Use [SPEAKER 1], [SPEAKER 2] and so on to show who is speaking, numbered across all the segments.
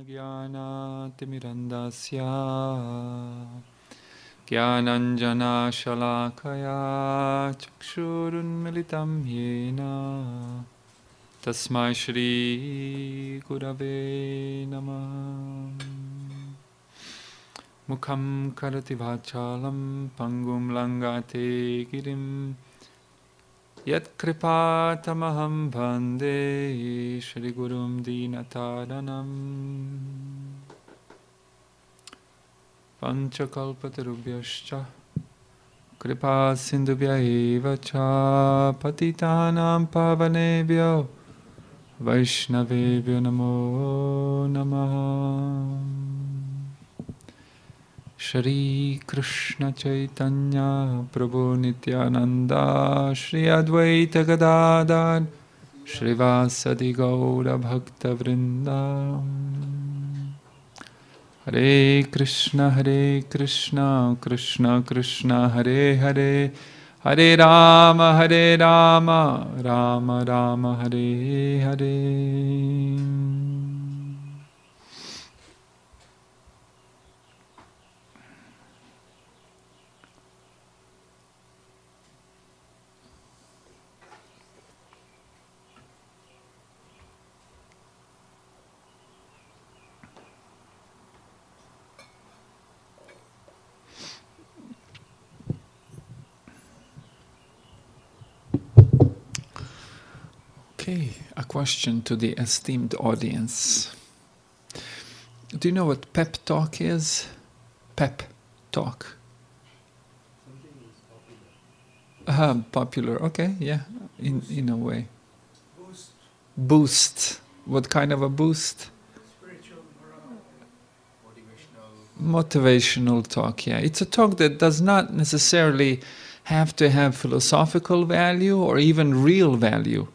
[SPEAKER 1] Jnana-tmirandasya Jnananjana-shalakaya Chakshurunmilitam yena Tasmai Shri Gurave Namah. Mukham karati vachalam pangum langate girim Yat kripatamaham bhande Shri Gurum Dinataranam Panchakalpatarubhyascha Kripa sindhubhya eva cha Patitanam pavanebhyo Vaishnavebhyo namo namaha. Shri Krishna Chaitanya Prabhu Nityananda Shri Advaita Gadadhar Shri Vasadi Gaura Bhakta Vrinda. Hare Krishna Krishna Krishna Hare Hare Hare Rama Rama Rama Hare Hare. Okay, a question to the esteemed audience. Do you know what pep talk is? Pep talk. Popular. Okay, yeah, in a way. Boost. What kind of a boost?
[SPEAKER 2] Spiritual
[SPEAKER 1] Motivational talk, yeah. It's a talk that does not necessarily have to have philosophical value or even real value.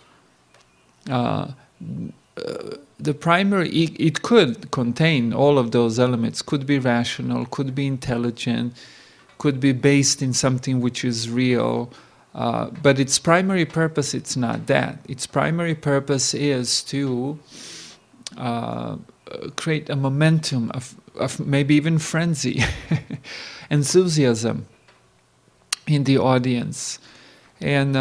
[SPEAKER 1] The primary, it could contain all of those elements, could be rational, could be intelligent, could be based in something which is real, but its primary purpose, it's not that. Its primary purpose is to create a momentum of maybe even frenzy, enthusiasm in the audience. And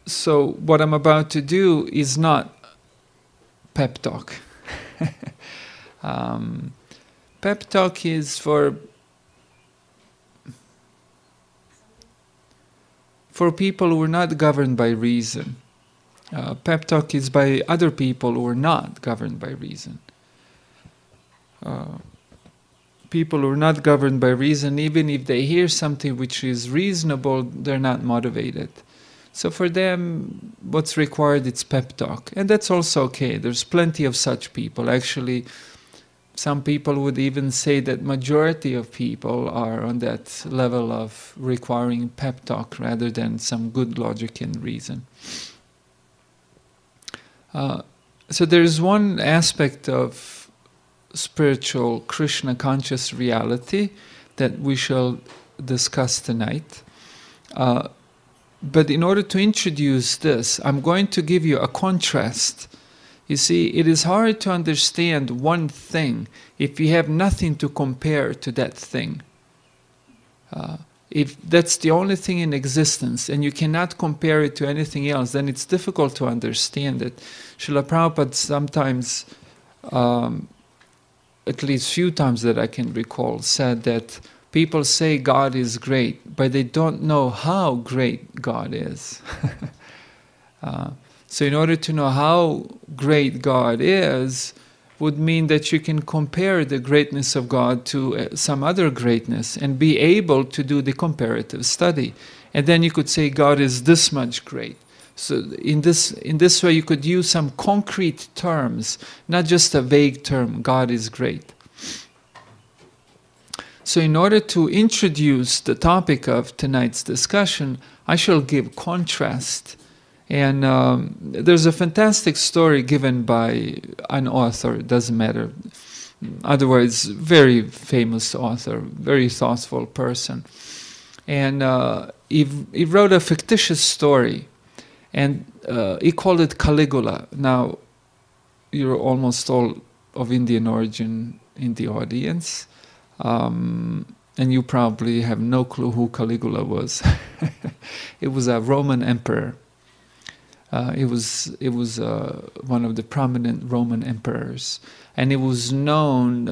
[SPEAKER 1] so what I'm about to do is not pep talk. Pep talk is for people who are not governed by reason. Pep talk is by other people who are not governed by reason. People who are not governed by reason, even if they hear something which is reasonable, they're not motivated. So for them, what's required is pep talk. And that's also okay. There's plenty of such people. Actually, some people would even say that majority of people are on that level of requiring pep talk rather than some good logic and reason. So there's one aspect of spiritual Krishna conscious reality that we shall discuss tonight. But in order to introduce this, I'm going to give you a contrast. You see, it is hard to understand one thing if you have nothing to compare to that thing. If that's the only thing in existence and you cannot compare it to anything else, then it's difficult to understand it. Srila Prabhupada sometimes, at least few times that I can recall, said that people say God is great, but they don't know how great God is. So in order to know how great God is, would mean that you can compare the greatness of God to some other greatness and be able to do the comparative study. And then you could say God is this much great. So in this way you could use some concrete terms, not just a vague term, God is great. So in order to introduce the topic of tonight's discussion, I shall give contrast. And there's a fantastic story given by an author, doesn't matter. Otherwise, very famous author, very thoughtful person. And he wrote a fictitious story, and he called it Caligula. Now, you're almost all of Indian origin in the audience. And you probably have no clue who Caligula was. It was a Roman emperor. It was one of the prominent Roman emperors, and it was known.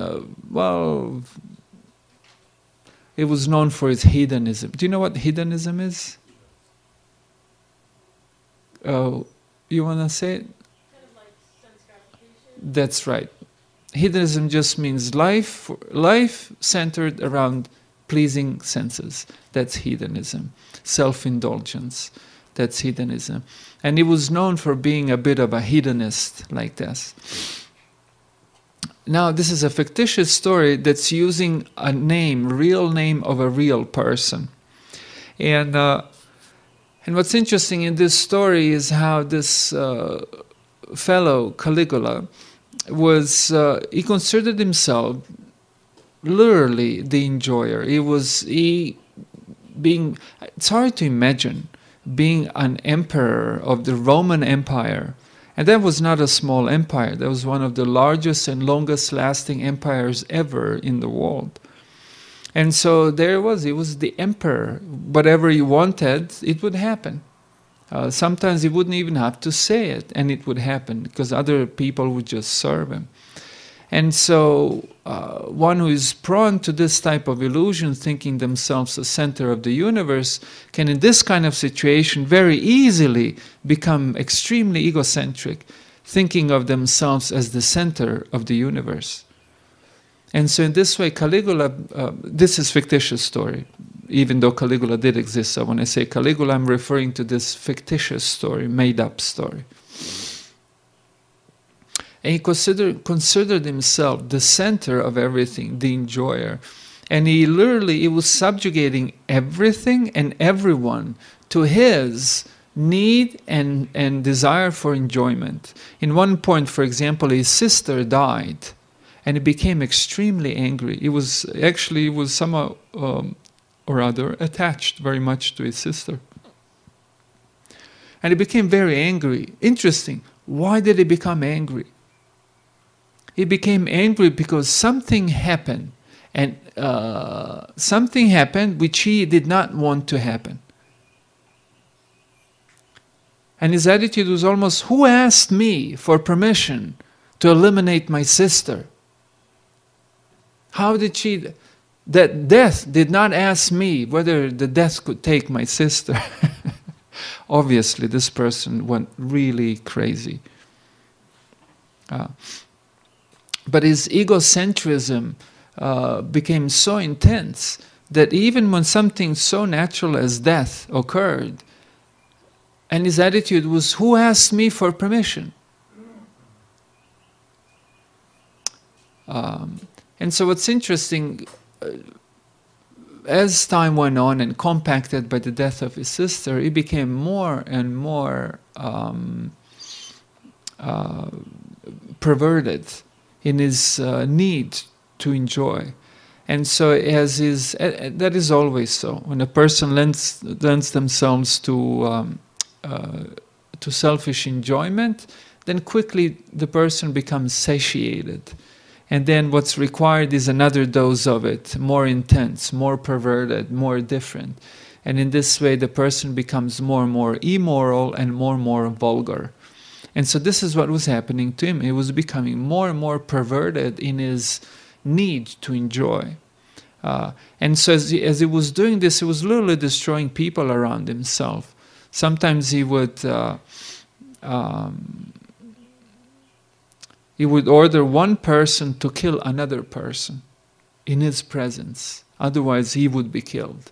[SPEAKER 1] It was known for its hedonism. Do you know what hedonism is? Oh, you want to say it?
[SPEAKER 2] Kind of like sense gratification.
[SPEAKER 1] That's right. Hedonism just means life centered around pleasing senses. That's hedonism. Self-indulgence. That's hedonism. And he was known for being a bit of a hedonist like this. Now, this is a fictitious story that's using a real name of a real person. And what's interesting in this story is how this fellow, Caligula, he considered himself literally the enjoyer. It's hard to imagine being an emperor of the Roman Empire. And that was not a small empire. That was one of the largest and longest lasting empires ever in the world. And so there he was the emperor. Whatever he wanted, it would happen. Sometimes he wouldn't even have to say it, and it would happen, because other people would just serve him. And so one who is prone to this type of illusion, thinking themselves the center of the universe, can in this kind of situation very easily become extremely egocentric, thinking of themselves as the center of the universe. And so in this way, Caligula, this is a fictitious story, even though Caligula did exist. So when I say Caligula, I'm referring to this fictitious story, made-up story. And he considered himself the center of everything, the enjoyer. And he was subjugating everything and everyone to his need and desire for enjoyment. In one point, for example, his sister died, and he became extremely angry. He was somehow or other attached very much to his sister. And he became very angry. Interesting. Why did he become angry? He became angry because something happened, and something happened which he did not want to happen. And his attitude was almost, who asked me for permission to eliminate my sister? How did that death did not ask me whether the death could take my sister. Obviously, this person went really crazy. But his egocentrism became so intense that even when something so natural as death occurred, and his attitude was, who asked me for permission? And so what's interesting, as time went on and compacted by the death of his sister, he became more and more perverted in his need to enjoy. And so that is always so. When a person lends themselves to selfish enjoyment, then quickly the person becomes satiated. And then what's required is another dose of it, more intense, more perverted, more different. And in this way the person becomes more and more immoral and more vulgar. And so this is what was happening to him. He was becoming more and more perverted in his need to enjoy. And so as he was doing this, he was literally destroying people around himself. Sometimes he would order one person to kill another person in his presence. Otherwise he would be killed.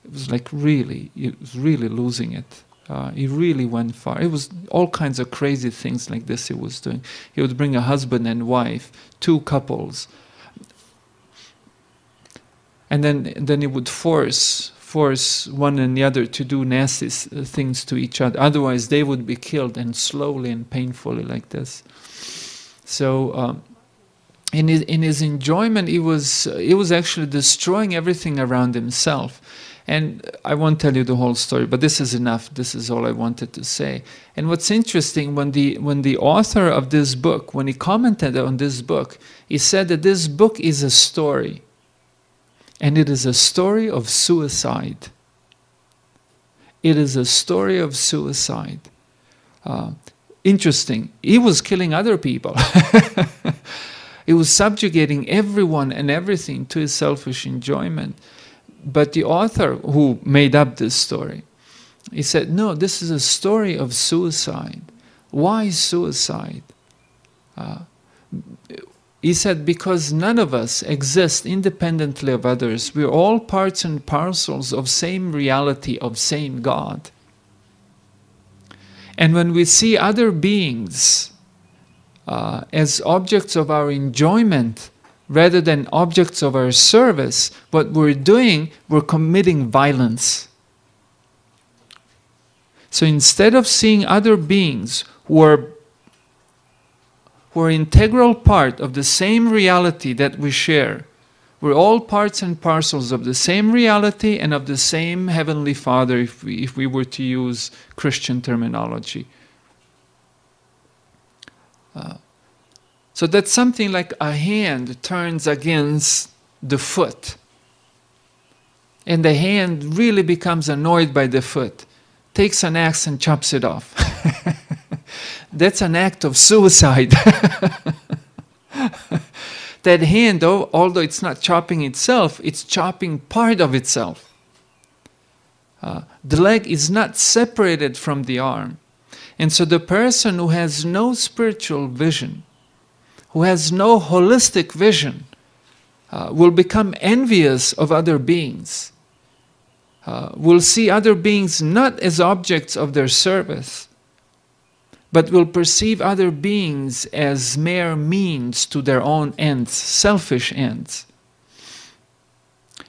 [SPEAKER 1] It was like he was really losing it. He really went far. It was all kinds of crazy things like this he was doing. He would bring a husband and wife, two couples, and then he would force one and the other to do nasty things to each other. Otherwise they would be killed, and slowly and painfully like this. So in his enjoyment, he was actually destroying everything around himself. And I won't tell you the whole story, but this is enough. This is all I wanted to say. And what's interesting, when the author of this book, when he commented on this book, he said that this book is a story. And it is a story of suicide. It is a story of suicide. Interesting. He was killing other people. He was subjugating everyone and everything to his selfish enjoyment. But the author who made up this story, he said, no, this is a story of suicide. Why suicide? He said, because none of us exist independently of others. We're all parts and parcels of same reality, of same God. And when we see other beings as objects of our enjoyment rather than objects of our service, what we're doing, we're committing violence. So instead of seeing other beings who are integral part of the same reality that we share, we're all parts and parcels of the same reality and of the same Heavenly Father, if we were to use Christian terminology. So that's something like a hand turns against the foot. And the hand really becomes annoyed by the foot, takes an axe and chops it off. That's an act of suicide. That hand, although it's not chopping itself, it's chopping part of itself. The leg is not separated from the arm. And so the person who has no spiritual vision, who has no holistic vision, will become envious of other beings. Will see other beings not as objects of their service, but will perceive other beings as mere means to their own ends, selfish ends.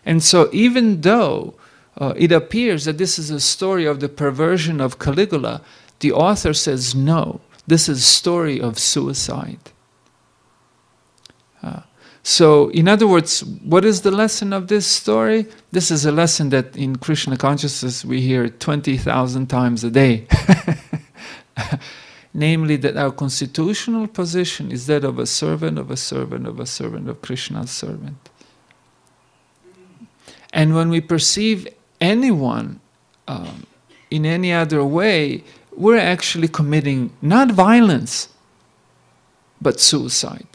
[SPEAKER 1] And so even though it appears that this is a story of the perversion of Caligula, the author says, no, this is a story of suicide. So, in other words, what is the lesson of this story? This is a lesson that in Krishna consciousness we hear 20,000 times a day. Namely, that our constitutional position is that of a servant of a servant of a servant of Krishna's servant. And when we perceive anyone in any other way, we're actually committing not violence, but suicide,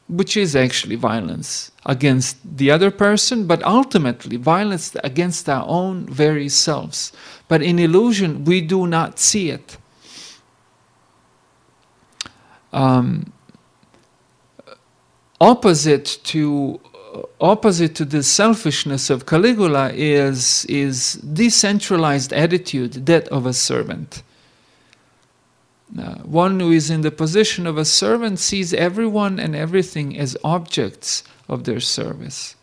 [SPEAKER 1] which is actually violence against the other person, but ultimately violence against our own very selves. But in illusion, we do not see it. Opposite to the selfishness of Caligula is decentralized attitude, that of a servant. One who is in the position of a servant sees everyone and everything as objects of their service.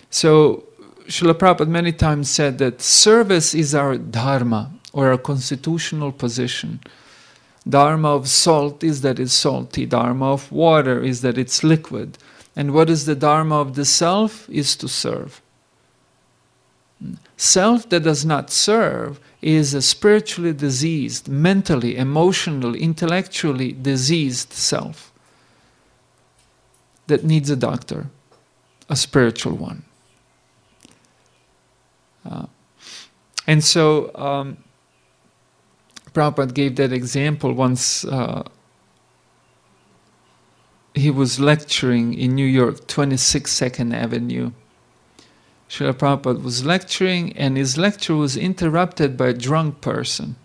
[SPEAKER 1] So Srila Prabhupada many times said that service is our dharma, or our constitutional position. Dharma of salt is that it's salty. Dharma of water is that it's liquid. And what is the dharma of the self? Is to serve. Self that does not serve is a spiritually diseased, mentally, emotionally, intellectually diseased self that needs a doctor, a spiritual one. And so Prabhupada gave that example once. He was lecturing in New York, 26 Second Avenue. Srila Prabhupada was lecturing, and his lecture was interrupted by a drunk person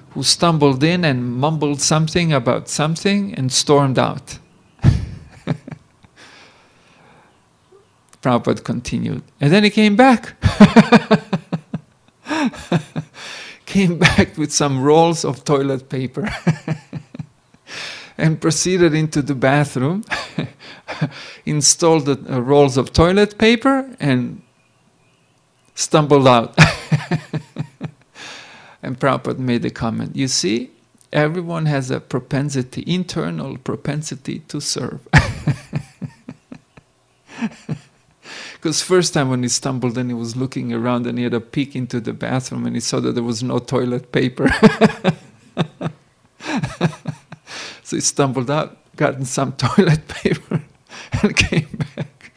[SPEAKER 1] who stumbled in and mumbled something about something and stormed out. Prabhupada continued. And then he came back. Came back with some rolls of toilet paper and proceeded into the bathroom, installed the rolls of toilet paper and stumbled out. And Prabhupada made a comment, you see, everyone has a propensity, internal propensity to serve. Because first time when he stumbled, and he was looking around, and he had a peek into the bathroom, and he saw that there was no toilet paper. So he stumbled out, gotten some toilet paper, and came back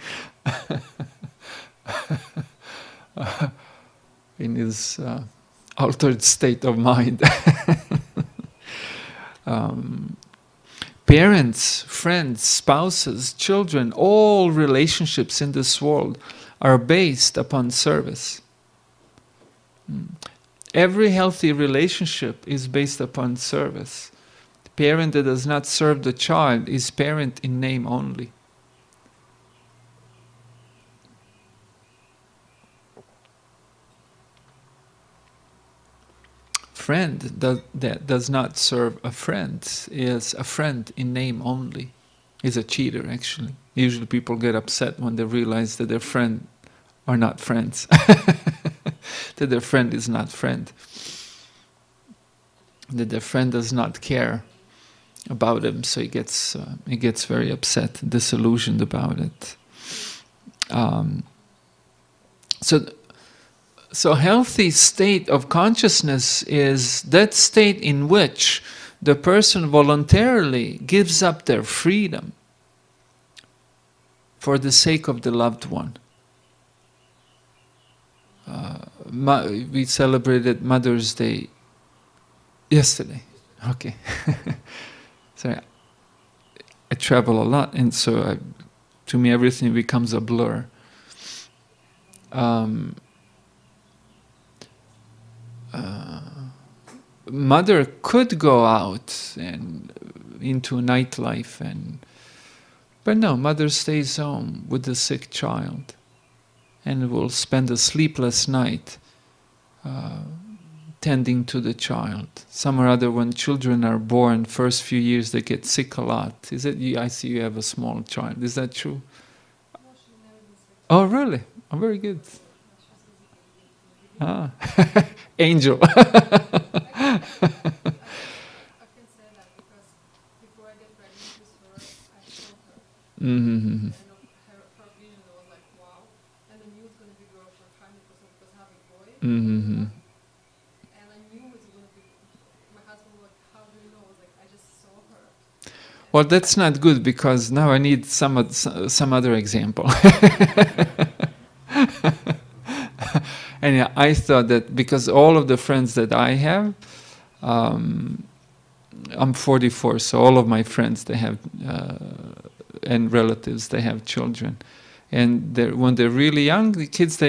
[SPEAKER 1] in his altered state of mind. Parents, friends, spouses, children, all relationships in this world are based upon service. Every healthy relationship is based upon service. The parent that does not serve the child is parent in name only. Friend that does not serve a friend is a friend in name only. Is a cheater, actually. Usually people get upset when they realize that their friend are not friends. That their friend is not friend. That their friend does not care about him, so he gets very upset, disillusioned about it. So healthy state of consciousness is that state in which the person voluntarily gives up their freedom for the sake of the loved one. We celebrated Mother's Day yesterday. Okay. Sorry, I travel a lot, and so to me everything becomes a blur. Mother could go out and into nightlife, but no, mother stays home with the sick child and will spend a sleepless night tending to the child. Some or other, when children are born, first few years they get sick a lot. Is it? I see you have a small child. Is that true? Oh, really? Oh, very good. Ah, angel.
[SPEAKER 2] I can say that because before I get pregnant with her, I saw her.
[SPEAKER 1] Mm-hmm.
[SPEAKER 2] And her vision was like, wow. And I knew it's going to be girl for time because having boy.
[SPEAKER 1] Mm-hmm.
[SPEAKER 2] And I knew it was going to be. My husband was like, how do you know? I was like, I just saw her.
[SPEAKER 1] Well, that's not good, because now I need some other example. And yeah, I thought that because all of the friends that I have, I'm 44, so all of my friends, they have, and relatives, they have children. And when they're really young, the kids,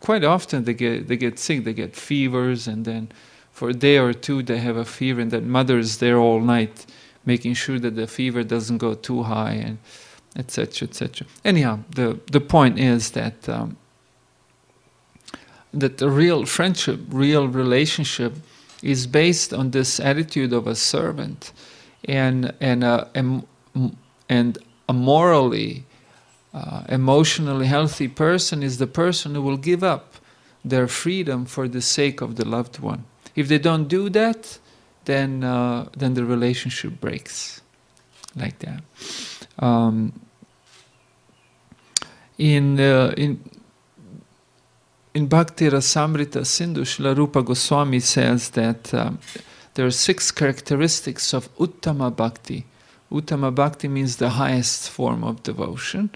[SPEAKER 1] quite often they get sick, they get fevers, and then for a day or two they have a fever, and then mother's there all night making sure that the fever doesn't go too high, and etc., etc. Anyhow, the point is that that the real friendship, real relationship, is based on this attitude of a servant, and a morally, emotionally healthy person is the person who will give up their freedom for the sake of the loved one. If they don't do that, then the relationship breaks, like that. In Bhakti Rasamrita Sindhu, Srila Rupa Goswami says that there are 6 characteristics of Uttama Bhakti. Uttama Bhakti means the highest form of devotion.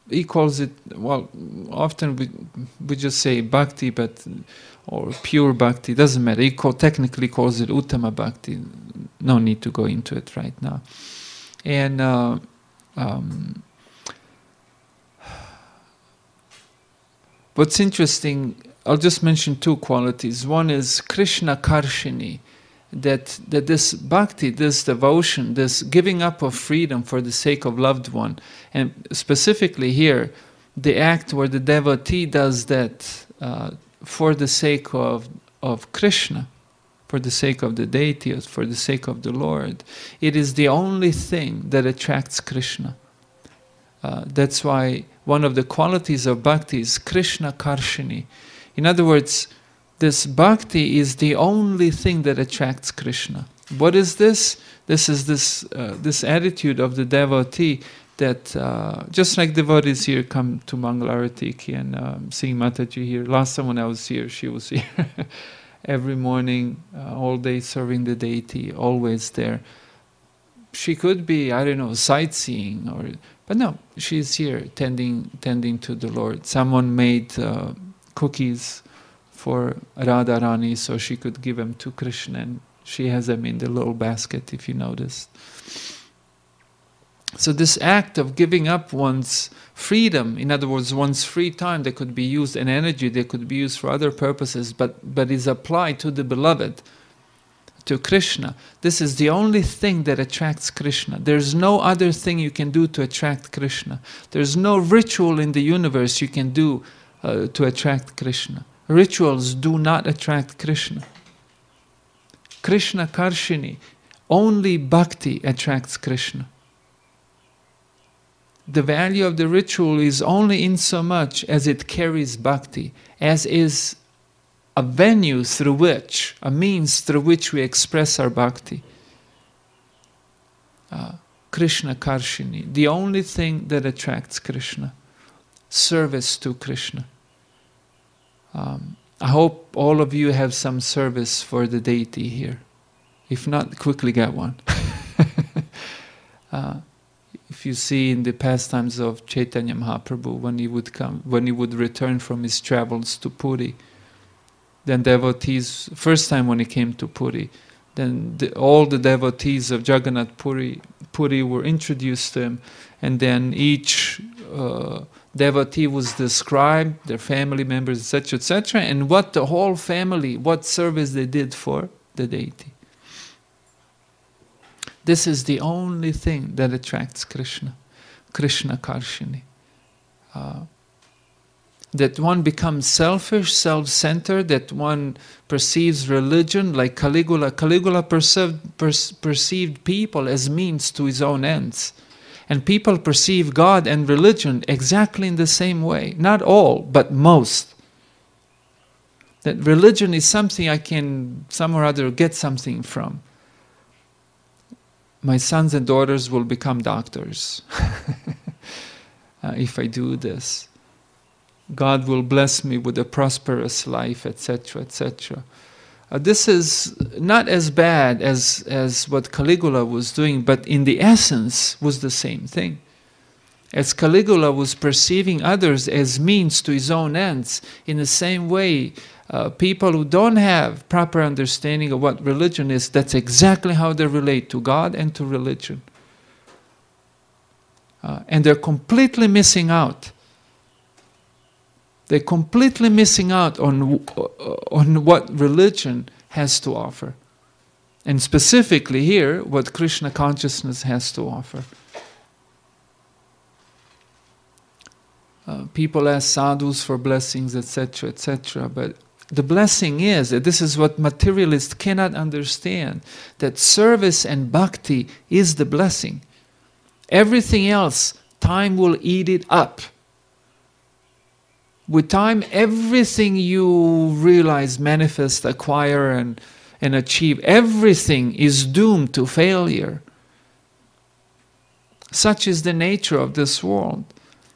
[SPEAKER 1] He calls it, well, often we just say Bhakti, or pure Bhakti, doesn't matter. He technically calls it Uttama Bhakti. No need to go into it right now. And what's interesting, I'll just mention 2 qualities. One is Krishna Karshini, that this bhakti, this devotion, this giving up of freedom for the sake of loved one, and specifically here, the act where the devotee does that for the sake of Krishna, for the sake of the deity, for the sake of the Lord, it is the only thing that attracts Krishna. That's why one of the qualities of bhakti is Krishna Karshini. In other words, this bhakti is the only thing that attracts Krishna. What is this? This is this attitude of the devotee that just like devotees here come to Mangalarati and seeing Mataji here. Last time when I was here, she was here every morning, all day serving the deity, always there. She could be, I don't know, sightseeing, but no, she's here tending to the Lord. Someone made cookies for Radharani so she could give them to Krishna, and she has them in the little basket, if you noticed. So this act of giving up one's freedom, in other words, one's free time that could be used, and energy that could be used for other purposes, but is applied to the beloved, to Krishna. This is the only thing that attracts Krishna. There's no other thing you can do to attract Krishna. There's no ritual in the universe you can do to attract Krishna. Rituals do not attract Krishna. Krishna Karshini, only bhakti attracts Krishna. The value of the ritual is only in so much as it carries bhakti, as is a venue through which, a means through which we express our bhakti. Krishna Karshini, the only thing that attracts Krishna, service to Krishna. I hope all of you have some service for the deity here. If not, quickly get one. If you see in the pastimes of Chaitanya Mahaprabhu, when he would return from his travels to Puri, then devotees, first time when he came to Puri, then all the devotees of Jagannath Puri were introduced to him, and then each devotee was described, their family members, etc., etc., and what the whole family, what service they did for the deity. This is the only thing that attracts Krishna, Krishna Karshini. That one becomes selfish, self-centered, that one perceives religion like Caligula. Caligula perceived people as means to his own ends. And people perceive God and religion exactly in the same way. Not all, but most. That religion is something I can some or other get something from. My sons and daughters will become doctors if I do this. God will bless me with a prosperous life, etc., etc. This is not as bad as what Caligula was doing, but in the essence was the same thing. As Caligula was perceiving others as means to his own ends, in the same way, people who don't have proper understanding of what religion is, that's exactly how they relate to God and to religion. And they're completely missing out. They're completely missing out on what religion has to offer. And specifically here, what Krishna consciousness has to offer. People ask sadhus for blessings, etc., etc., but the blessing is, that this is what materialists cannot understand, that service and bhakti is the blessing. Everything else, time will eat it up. With time, everything you realize, manifest, acquire, and achieve, everything is doomed to failure. Such is the nature of this world.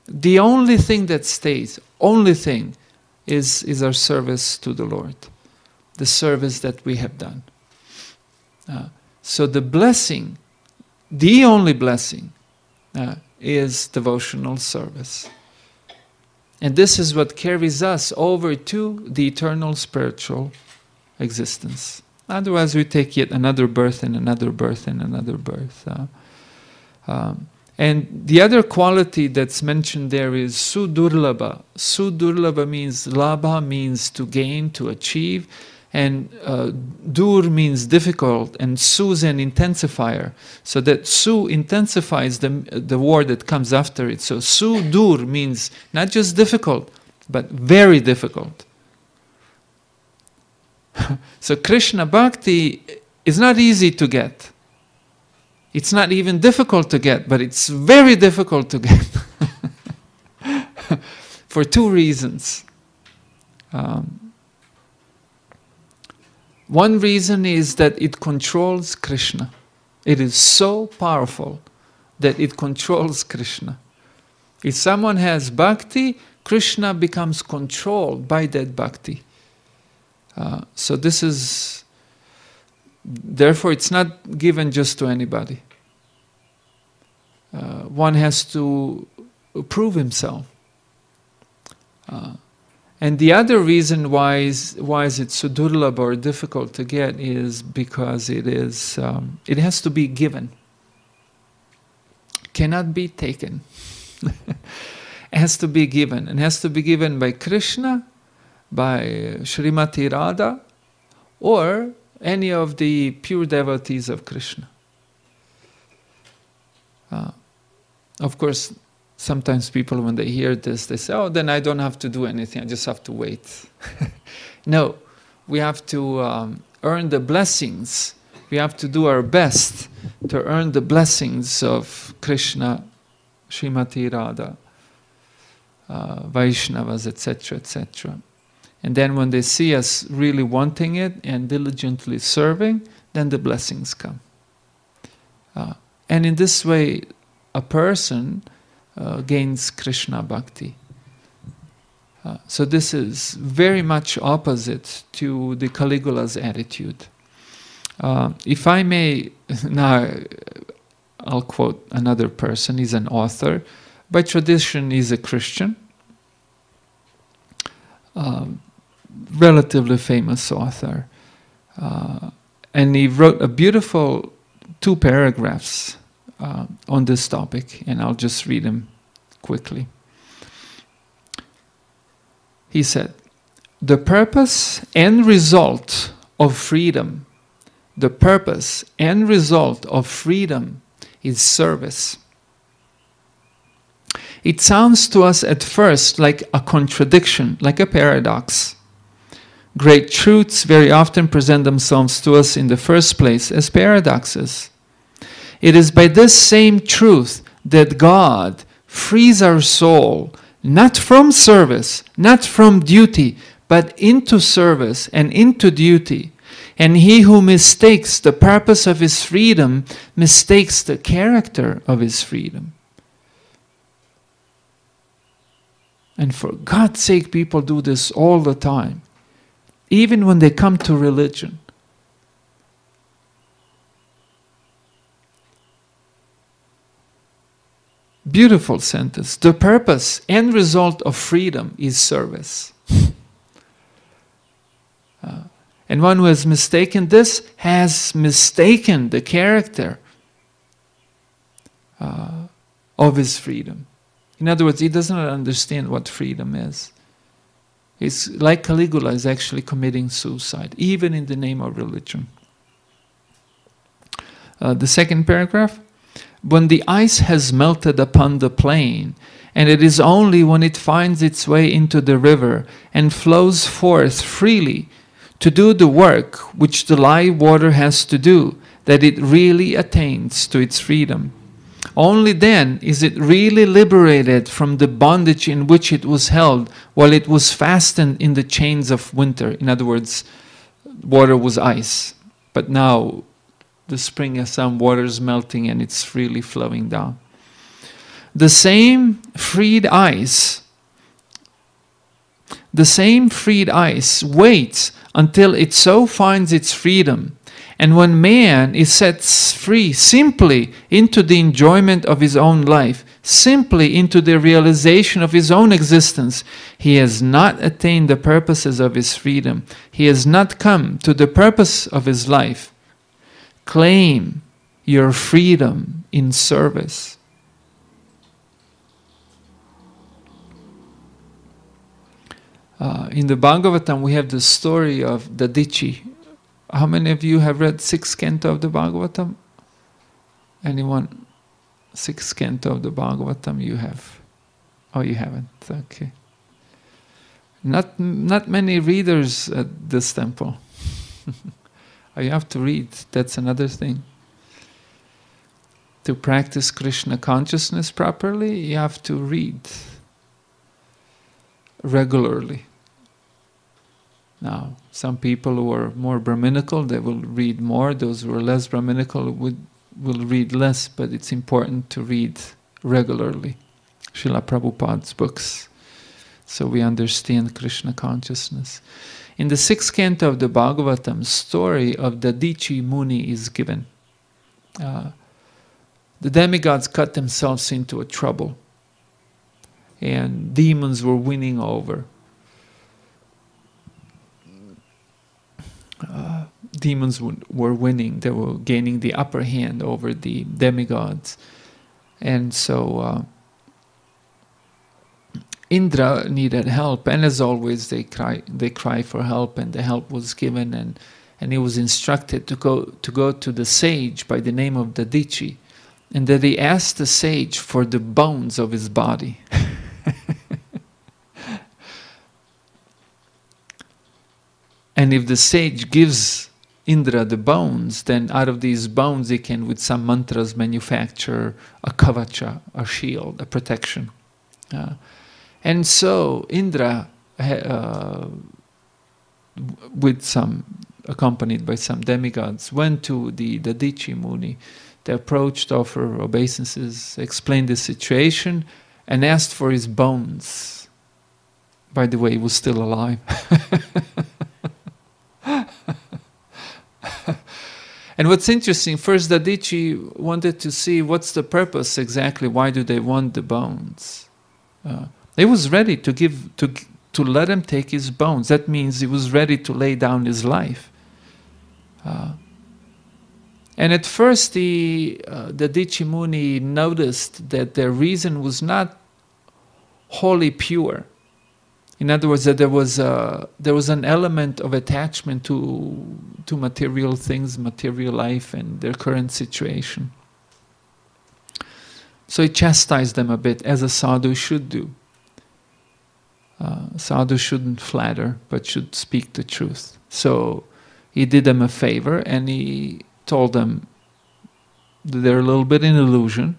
[SPEAKER 1] The only thing that stays, only thing, is our service to the Lord, the service that we have done. So the blessing, the only blessing, is devotional service. And this is what carries us over to the eternal spiritual existence. Otherwise we take yet another birth and another birth and another birth. And the other quality that's mentioned there is sudurlabha. Sudurlabha means, labha means to gain, to achieve, and dur means difficult, and su is an intensifier. So that su intensifies the word that comes after it. So sudur means not just difficult, but very difficult. So Krishna Bhakti is not easy to get. It's not even difficult to get, but it's very difficult to get. For two reasons. One reason is that it controls Krishna. It is so powerful that it controls Krishna. If someone has bhakti, Krishna becomes controlled by that bhakti. So this is, therefore it's not given just to anybody. One has to prove himself. And the other reason why is it so durlabha or difficult to get is because it has to be given. Cannot be taken. It has to be given. It has to be given by Krishna, by Srimati Radha, or any of the pure devotees of Krishna. Of course, sometimes people, when they hear this, they say, oh, then I don't have to do anything, I just have to wait. No, we have to earn the blessings. We have to do our best to earn the blessings of Krishna, Srimati Radha, Vaishnavas, etc., etc. And then when they see us really wanting it and diligently serving, then the blessings come. And in this way, a person gains Krishna bhakti. So this is very much opposite to the Caligula's attitude. If I may, now I'll quote another person, he's an author. By tradition, he's a Christian. Relatively famous author. And he wrote a beautiful 2 paragraphs on this topic, and I'll just read them quickly. He said, the purpose and result of freedom, the purpose and result of freedom is service. It sounds to us at first like a contradiction, like a paradox. Great truths very often present themselves to us in the first place as paradoxes. It is by this same truth that God frees our soul, not from service, not from duty, but into service and into duty. And he who mistakes the purpose of his freedom mistakes the character of his freedom. And for God's sake, people do this all the time, even when they come to religion. Beautiful sentence. The purpose and result of freedom is service. And one who has mistaken this has mistaken the character of his freedom. In other words, he does not understand what freedom is. It's like Caligula is actually committing suicide, even in the name of religion. The second paragraph. When the ice has melted upon the plain, and it is only when it finds its way into the river and flows forth freely to do the work which the live water has to do, that it really attains to its freedom. Only then is it really liberated from the bondage in which it was held while it was fastened in the chains of winter. In other words, water was ice, but now the spring has some waters melting and it's freely flowing down. The same freed ice waits until it so finds its freedom. And when man is set free simply into the enjoyment of his own life, simply into the realization of his own existence, he has not attained the purposes of his freedom. He has not come to the purpose of his life. Claim your freedom in service. In the Bhagavatam, we have the story of Dadichi. How many of you have read 6th canto of the Bhagavatam? Anyone? 6th canto of the Bhagavatam you have? Oh, you haven't? Okay. Not many readers at this temple. You have to read, that's another thing. To practice Krishna consciousness properly, you have to read regularly. Now, some people who are more Brahminical, they will read more. Those who are less Brahminical would will read less, but it's important to read regularly Srila Prabhupada's books, so we understand Krishna consciousness. In the 6th canto of the Bhagavatam, story of the Dadichi Muni is given. The demigods cut themselves into a trouble, and demons were winning over. Demons were winning, they were gaining the upper hand over the demigods. And so Indra needed help, and as always they cry for help, and the help was given, and he was instructed to go to the sage by the name of Dadichi, and that he asked the sage for the bones of his body. And if the sage gives Indra the bones, then out of these bones he can, with some mantras, manufacture a kavacha, a shield, a protection. And so Indra, accompanied by some demigods, went to the Dadichi Muni. They approached, offered obeisances, explained the situation, and asked for his bones. By the way, he was still alive. And what's interesting, first Dadichi wanted to see what's the purpose exactly, why do they want the bones? He was ready to let him take his bones. That means he was ready to lay down his life. And at first the Dadichi Muni noticed that their reason was not wholly pure. In other words, that there was an element of attachment to material things, material life, and their current situation. So he chastised them a bit, as a sadhu should do. Sadhu shouldn't flatter, but should speak the truth. So he did them a favor, and he told them that they're a little bit in illusion.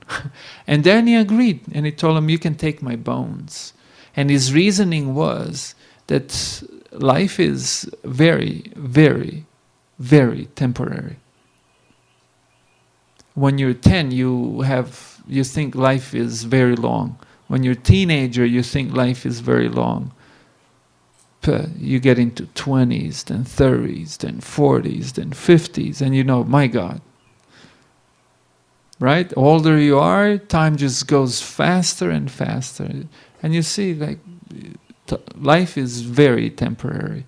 [SPEAKER 1] And then he agreed, and he told them, you can take my bones. And his reasoning was that life is very, very, very temporary. When you're 10, you think life is very long. When you're a teenager, you think life is very long. You get into 20s, then 30s, then 40s, then 50s, and you know, my God. Right? Older you are, time just goes faster and faster. And you see, like, life is very temporary.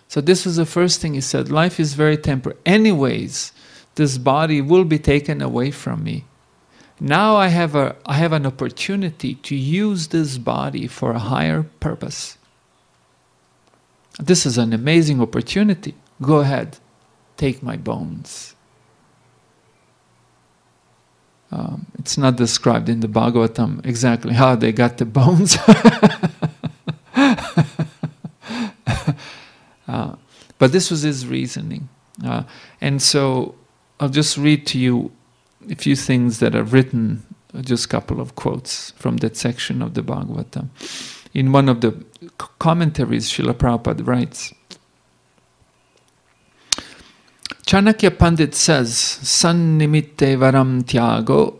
[SPEAKER 1] So this was the first thing he said, life is very temporary. Anyways, this body will be taken away from me. Now I have an opportunity to use this body for a higher purpose. This is an amazing opportunity. Go ahead, take my bones. It's not described in the Bhagavatam exactly how they got the bones. But this was his reasoning. And so I'll just read to you a few things that are written, just a couple of quotes from that section of the Bhagavatam. In one of the commentaries, Srila Prabhupada writes, Chanakya Pandit says, Sannimitte varam tyago,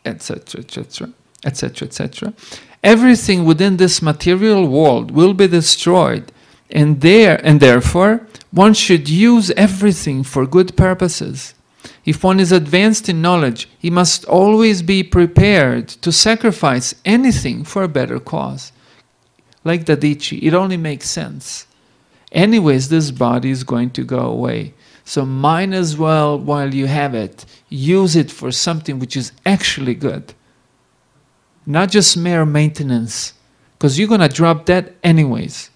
[SPEAKER 1] etc., etc., etc., etc. Everything within this material world will be destroyed, and therefore one should use everything for good purposes. If one is advanced in knowledge, he must always be prepared to sacrifice anything for a better cause. Like Dadichi, it only makes sense. Anyways, this body is going to go away. So might as well, while you have it, use it for something which is actually good. Not just mere maintenance, because you're going to drop that anyways.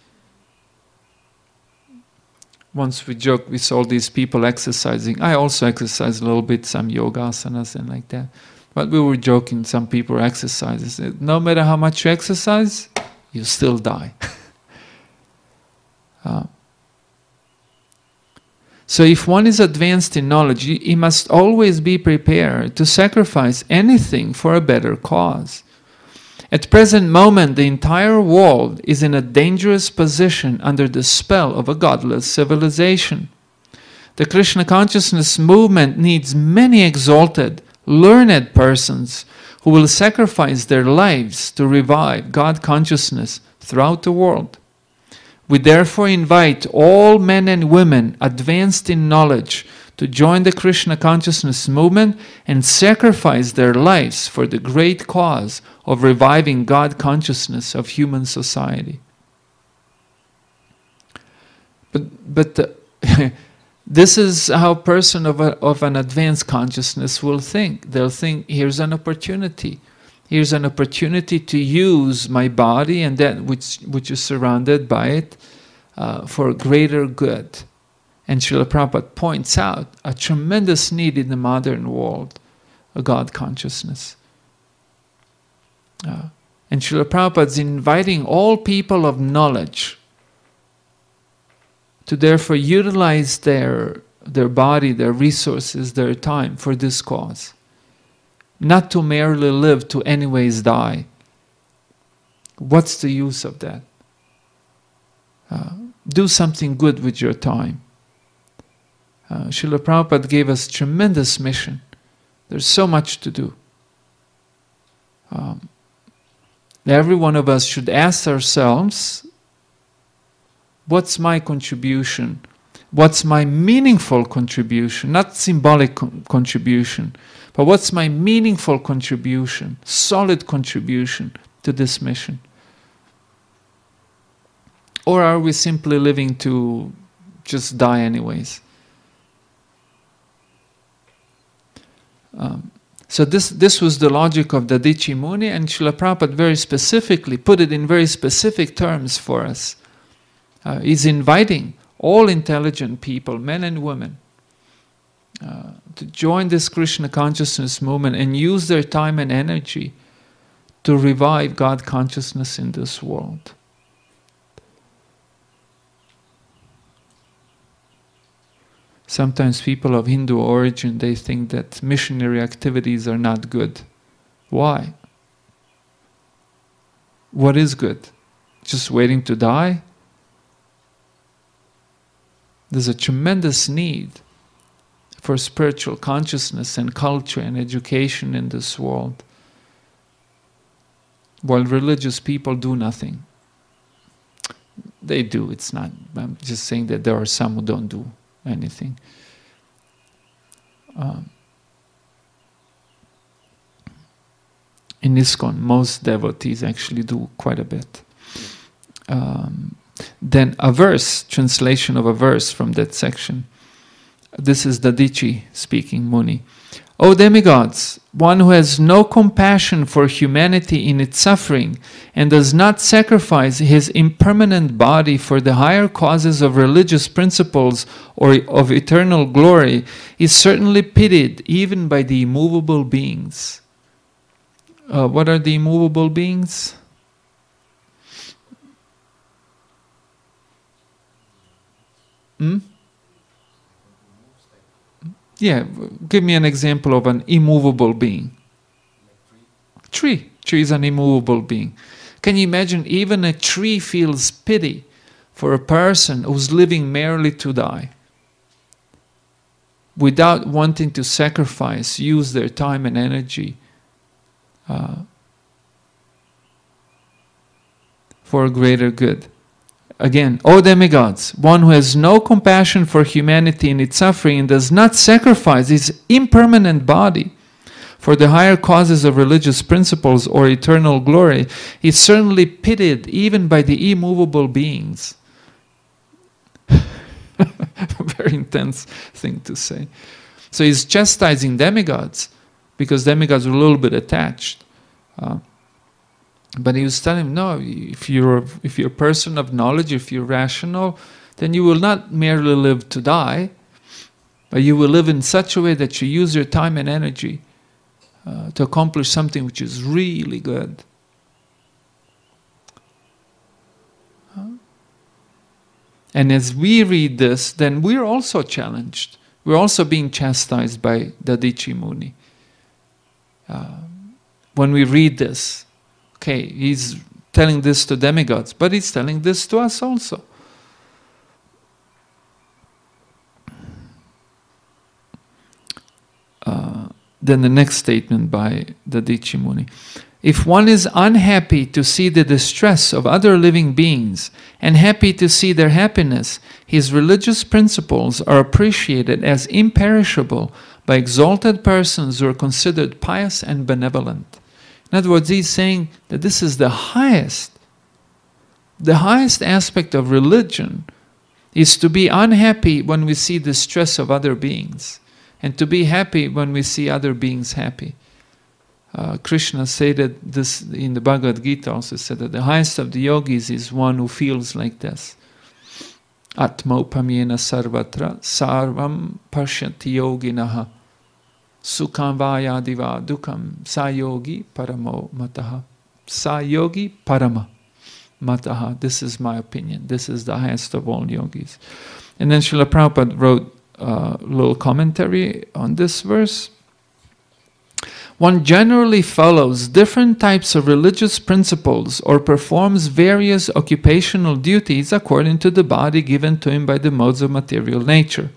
[SPEAKER 1] Once we joke, we saw these people exercising. I also exercise a little bit, some yoga asanas and like that. But we were joking, some people exercise. No matter how much you exercise, you still die. So if one is advanced in knowledge, he must always be prepared to sacrifice anything for a better cause. At present moment, the entire world is in a dangerous position under the spell of a godless civilization. The Krishna consciousness movement needs many exalted, learned persons who will sacrifice their lives to revive God consciousness throughout the world. We therefore invite all men and women advanced in knowledge to join the Krishna consciousness movement and sacrifice their lives for the great cause of reviving God consciousness of human society. But this is how a person of an advanced consciousness will think. They'll think, here's an opportunity. Here's an opportunity to use my body and that which is surrounded by it for greater good. And Srila Prabhupada points out a tremendous need in the modern world, a God consciousness. And Srila Prabhupada is inviting all people of knowledge to therefore utilize their body, their resources, their time for this cause. Not to merely live to anyways die. What's the use of that? Do something good with your time. Srila Prabhupada gave us tremendous mission. There's so much to do. Every one of us should ask ourselves, what's my contribution? What's my meaningful contribution? Not symbolic contribution, but what's my meaningful contribution, solid contribution to this mission? Or are we simply living to just die anyways? So this was the logic of the Dadichi Muni, and Srila Prabhupada very specifically put it in very specific terms for us. He's inviting all intelligent people, men and women, to join this Krishna consciousness movement and use their time and energy to revive God consciousness in this world. Sometimes people of Hindu origin, they think that missionary activities are not good. Why? What is good? Just waiting to die? There's a tremendous need for spiritual consciousness and culture and education in this world, while religious people do nothing. They do, it's not, I'm just saying that there are some who don't do anything. In ISKCON, most devotees actually do quite a bit. Then a verse, translation of a verse from that section. This is Dadichi speaking, Muni. O demigods, one who has no compassion for humanity in its suffering and does not sacrifice his impermanent body for the higher causes of religious principles or of eternal glory is certainly pitied even by the immovable beings. What are the immovable beings? Yeah, give me an example of an immovable being. Tree. Tree is an immovable being. Can you imagine even a tree feels pity for a person who's living merely to die, without wanting to sacrifice, use their time and energy for a greater good? Again, O demigods, one who has no compassion for humanity in its suffering and does not sacrifice his impermanent body for the higher causes of religious principles or eternal glory, is certainly pitied even by the immovable beings. Very intense thing to say. So he's chastising demigods, because demigods are a little bit attached. But he was telling him, no, if you're a person of knowledge, if you're rational, then you will not merely live to die, but you will live in such a way that you use your time and energy to accomplish something which is really good. And as we read this, then we're also challenged. We're also being chastised by Dadichi Muni. When we read this, okay, he's telling this to demigods, but he's telling this to us also. Then the next statement by the Dadichi Muni. If one is unhappy to see the distress of other living beings and happy to see their happiness, his religious principles are appreciated as imperishable by exalted persons who are considered pious and benevolent. In other words, he's saying that this is the highest aspect of religion is to be unhappy when we see the stress of other beings, and to be happy when we see other beings happy. Krishna stated this in the Bhagavad-Gita, also said that the highest of the yogis is one who feels like this. Atmopamyena sarvatra sarvam pashyati yoginaha sukham vayadiva dukham sayogi paramo mataha. Sayogi parama mataha. This is my opinion. This is the highest of all yogis. And then Srila Prabhupada wrote a little commentary on this verse. One generally follows different types of religious principles or performs various occupational duties according to the body given to him by the modes of material nature.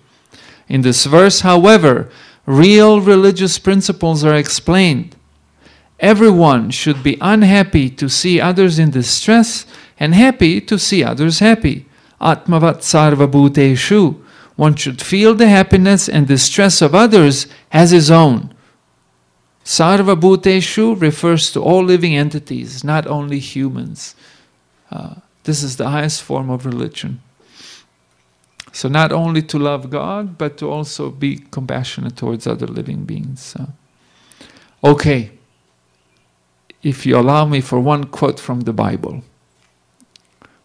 [SPEAKER 1] In this verse, however, real religious principles are explained. Everyone should be unhappy to see others in distress and happy to see others happy. Atmavat sarva bhuteshu. One should feel the happiness and distress of others as his own. Sarva bhuteshu refers to all living entities, not only humans. This is the highest form of religion. So not only to love God, but to also be compassionate towards other living beings. Okay, if you allow me for one quote from the Bible,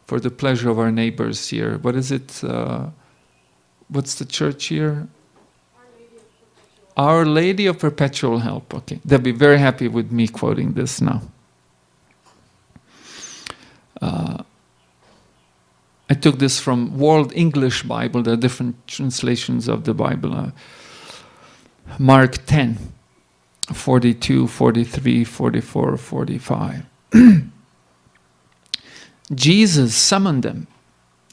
[SPEAKER 1] for the pleasure of our neighbors here. What is it? What's the church here? Our Lady of Perpetual Help. Okay, they'll be very happy with me quoting this now. I took this from World English Bible. There are different translations of the Bible. Mark 10, 42, 43, 44, 45. Jesus summoned them,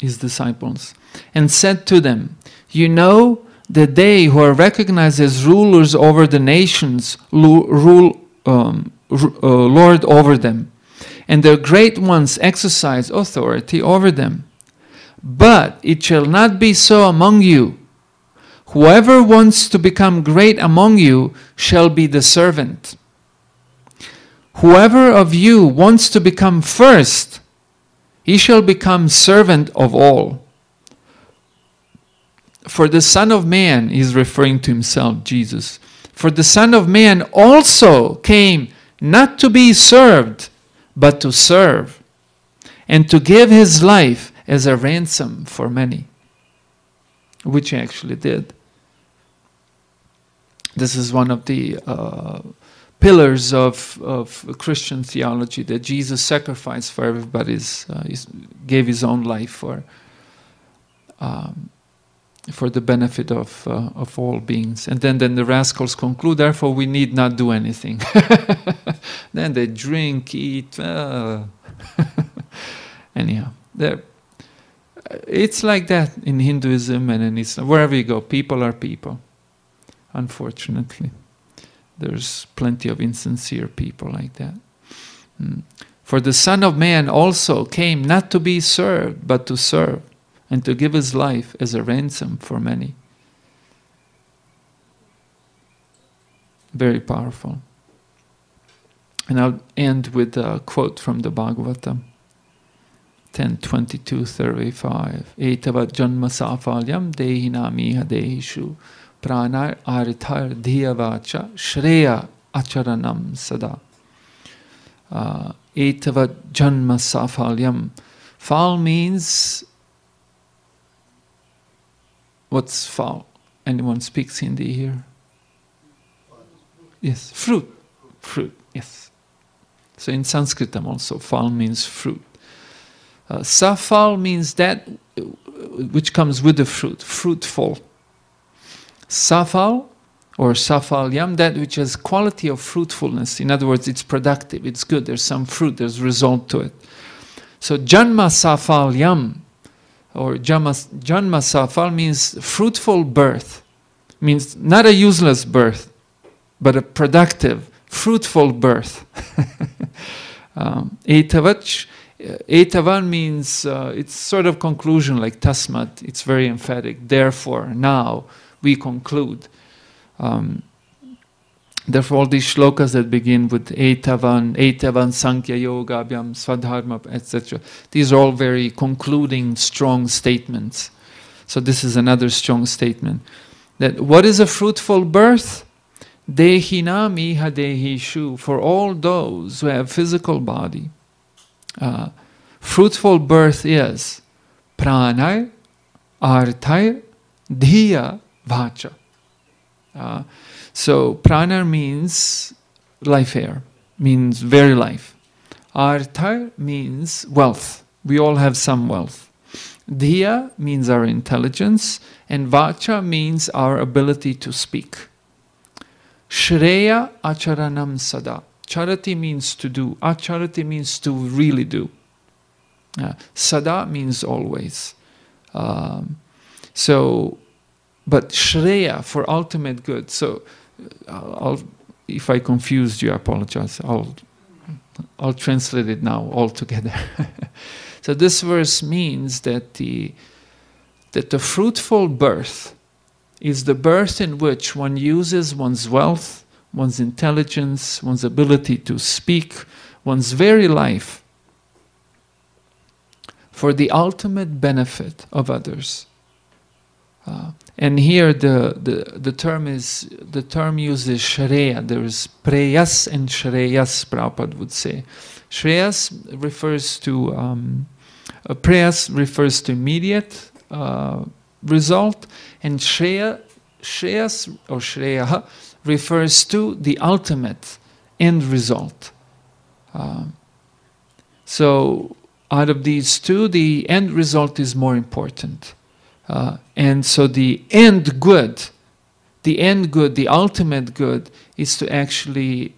[SPEAKER 1] his disciples, and said to them, "You know that they who are recognized as rulers over the nations lord over them, and their great ones exercise authority over them. But it shall not be so among you. Whoever wants to become great among you shall be the servant. Whoever of you wants to become first, he shall become servant of all. For the Son of Man," is referring to himself, Jesus, "for the Son of Man also came not to be served, but to serve, and to give his life as a ransom for many." Which he actually did. This is one of the pillars of Christian theology, that Jesus sacrificed for everybody's, gave his own life for the benefit of all beings. And then the rascals conclude, therefore we need not do anything. Then they drink, eat. Anyhow, it's like that in Hinduism and in Islam. Wherever you go, people are people. Unfortunately, there's plenty of insincere people like that. For the Son of Man also came not to be served, but to serve, and to give his life as a ransom for many. Very powerful. And I'll end with a quote from the Bhagavatam. 10:22-35. Etavat janma safalyam dehinamiha dehishu pranar arithar dhiyavacha shreya acharanam sada. Etavat janma safalyam. Fal means... What's fal? Anyone speaks Hindi here? Yes, fruit. Fruit, yes. So in Sanskritam also, fal means fruit. Safal means that which comes with the fruit, fruitful. Safal or safalyam, that which has quality of fruitfulness. In other words, it's productive, it's good, there's some fruit, there's result to it. So janma safalyam or janma safal means fruitful birth. Means not a useless birth, but a productive, fruitful birth. Etavach, etavan means, it's sort of conclusion like tasmat, it's very emphatic. Therefore, now, we conclude. Therefore, all these shlokas that begin with etavan, sankhya yoga, abhyam, swadharma, etc. These are all very concluding, strong statements. So this is another strong statement. That what is a fruitful birth? Dehinam iha dehishu. For all those who have physical body. Fruitful birth is pranay, arthay, dhiya, vacha. So prana means life air, means very life. Artha means wealth. We all have some wealth. Dhiya means our intelligence, and vacha means our ability to speak. Shreya acharanam sada. Charati means to do. Acharati means to really do. Sada means always. But Shreya for ultimate good. So, if I confused you, I apologize. I'll translate it now all together. So this verse means that the fruitful birth is the birth in which one uses one's wealth, one's intelligence, one's ability to speak, one's very life for the ultimate benefit of others. And here the term uses shreya. There is preyas and shreyas, Prabhupada would say. Shreyas refers to preyas refers to immediate result, and shreyas or shreya refers to the ultimate end result. So out of these two, the end result is more important. And so the end good, the ultimate good is to actually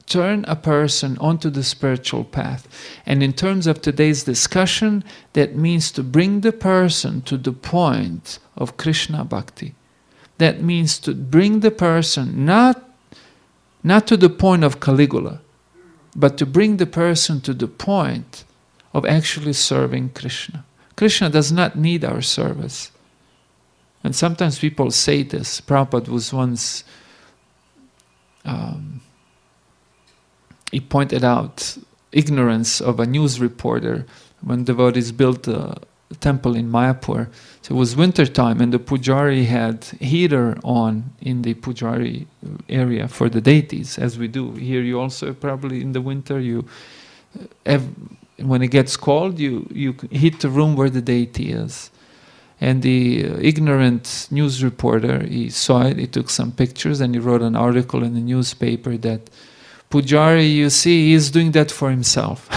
[SPEAKER 1] turn a person onto the spiritual path. And in terms of today's discussion, that means to bring the person to the point of Krishna Bhakti. That means to bring the person not to the point of Caligula, but to bring the person to the point of actually serving Krishna. Krishna does not need our service. And sometimes people say this. Prabhupada was once, he pointed out ignorance of a news reporter when devotees built a temple in Mayapur. So it was winter time and the pujari had heater on in the pujari area for the deities, as we do. Here you also probably in the winter, when it gets cold, you heat the room where the deity is. And the ignorant news reporter, he saw it, he took some pictures, and he wrote an article in the newspaper that Pujari, you see, he's doing that for himself.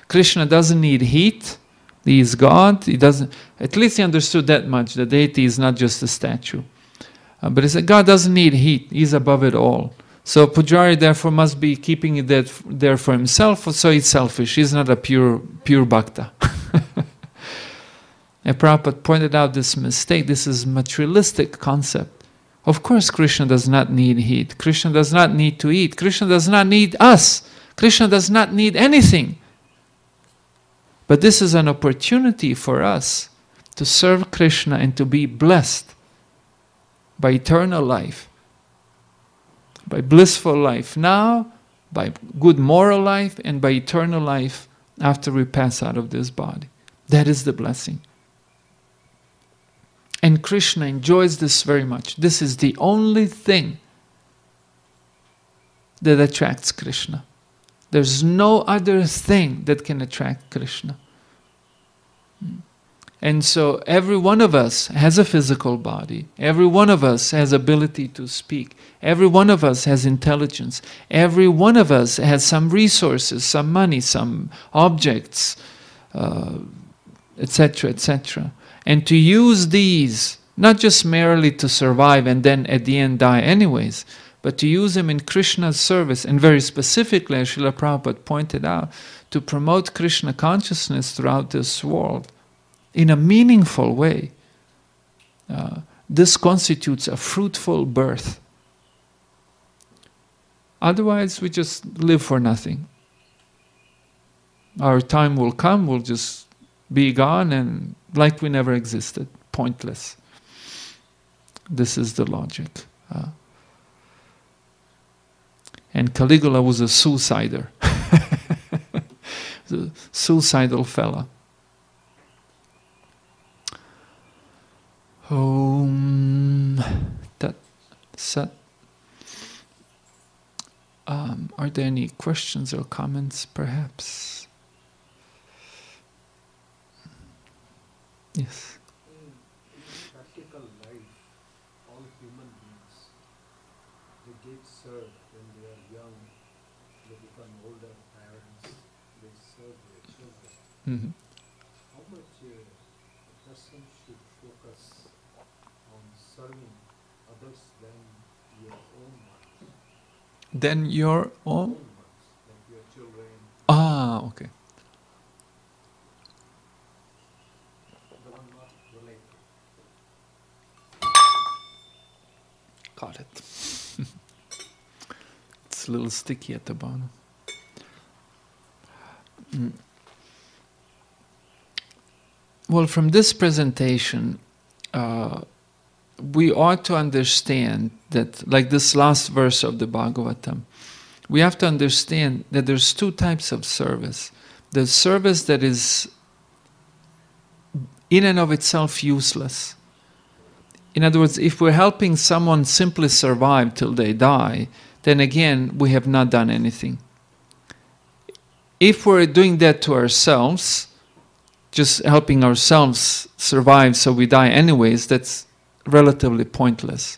[SPEAKER 1] Krishna doesn't need heat. He is God. He doesn't. At least he understood that much. The deity is not just a statue. But he said, God doesn't need heat. He's above it all. So Pujari therefore must be keeping it there for himself, so he's selfish. He's not a pure bhakta. And Prabhupada pointed out this mistake. This is materialistic concept. Of course Krishna does not need heat. Krishna does not need to eat. Krishna does not need us. Krishna does not need anything. But this is an opportunity for us to serve Krishna and to be blessed by eternal life. By blissful life now, by good moral life, and by eternal life after we pass out of this body. That is the blessing. And Krishna enjoys this very much. This is the only thing that attracts Krishna. There's no other thing that can attract Krishna. And so every one of us has a physical body. Every one of us has ability to speak. Every one of us has intelligence. Every one of us has some resources, some money, some objects, etc., etc. And to use these, not just merely to survive and then at the end die anyways, but to use them in Krishna's service, and very specifically, as Srila Prabhupada pointed out, to promote Krishna consciousness throughout this world in a meaningful way. this constitutes a fruitful birth. Otherwise, we just live for nothing. Our time will come, we'll just be gone, and like we never existed, pointless. This is the logic. And Caligula was a suicider, a suicidal fella. Om Tat Sat. Are there any questions or comments, perhaps? Yes.
[SPEAKER 3] In practical life, all human beings, they get served when they are young, they become older parents, they serve their children.
[SPEAKER 1] Mm-hmm.
[SPEAKER 3] How much a person should focus on serving others than your own ones?
[SPEAKER 1] Then your own?
[SPEAKER 3] Ones, like your children,
[SPEAKER 1] Ah, okay.
[SPEAKER 3] the one not related.
[SPEAKER 1] Got it. It's a little sticky at the bottom. Well, from this presentation, we ought to understand that, like this last verse of the Bhagavatam, we have to understand that there's two types of service. The service that is in and of itself useless. In other words, if we're helping someone simply survive till they die, then again, we have not done anything. If we're doing that to ourselves, just helping ourselves survive so we die anyways, that's relatively pointless.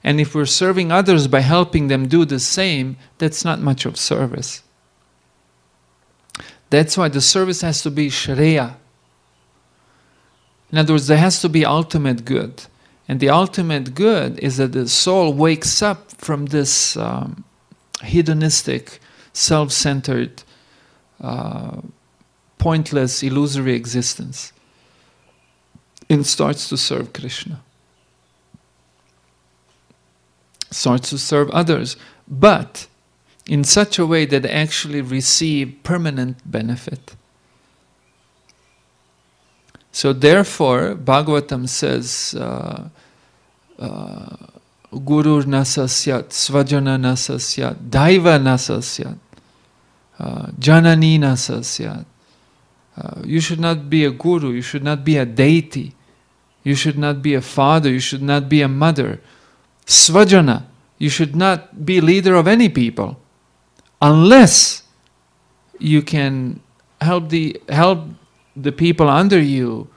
[SPEAKER 1] And if we're serving others by helping them do the same, that's not much of service. That's why the service has to be Shreya. In other words, there has to be ultimate good. And the ultimate good is that the soul wakes up from this hedonistic, self-centered, pointless, illusory existence and starts to serve Krishna. Starts to serve others, but in such a way that they actually receive permanent benefit. So therefore, Bhagavatam says, Guru nasasyat, svajana nasasyat, daiva nasasyat, janani nasasyat. You should not be a guru, you should not be a deity, you should not be a father, you should not be a mother. Svajana, you should not be leader of any people unless you can help the people under you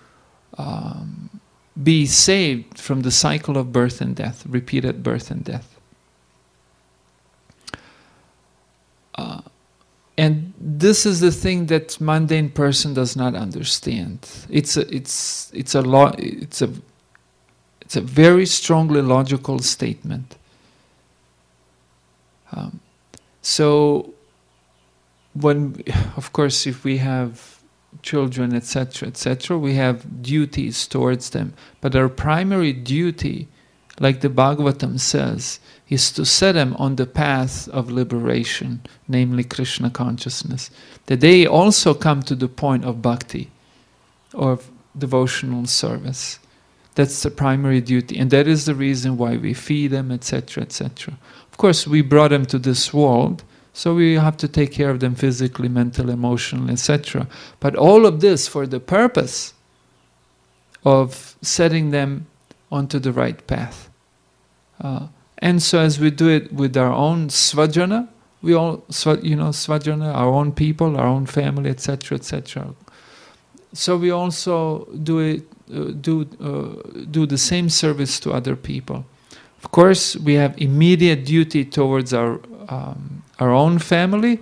[SPEAKER 1] be saved from the cycle of birth and death, repeated birth and death. And this is the thing that mundane person does not understand. It's a very strongly logical statement. So, when, of course, if we have children, etc., we have duties towards them. But our primary duty, like the Bhagavatam says, is to set them on the path of liberation, namely Krishna consciousness. That they also come to the point of bhakti, or devotional service. That's the primary duty, and that is the reason why we feed them, etc., etc. Of course, we brought them to this world, so we have to take care of them physically, mentally, emotionally, etc. But all of this for the purpose of setting them onto the right path. And so as we do it with our own svajana, we all, svajana, our own people, our own family, etc., etc. So we also do the same service to other people. Of course, we have immediate duty towards our own family,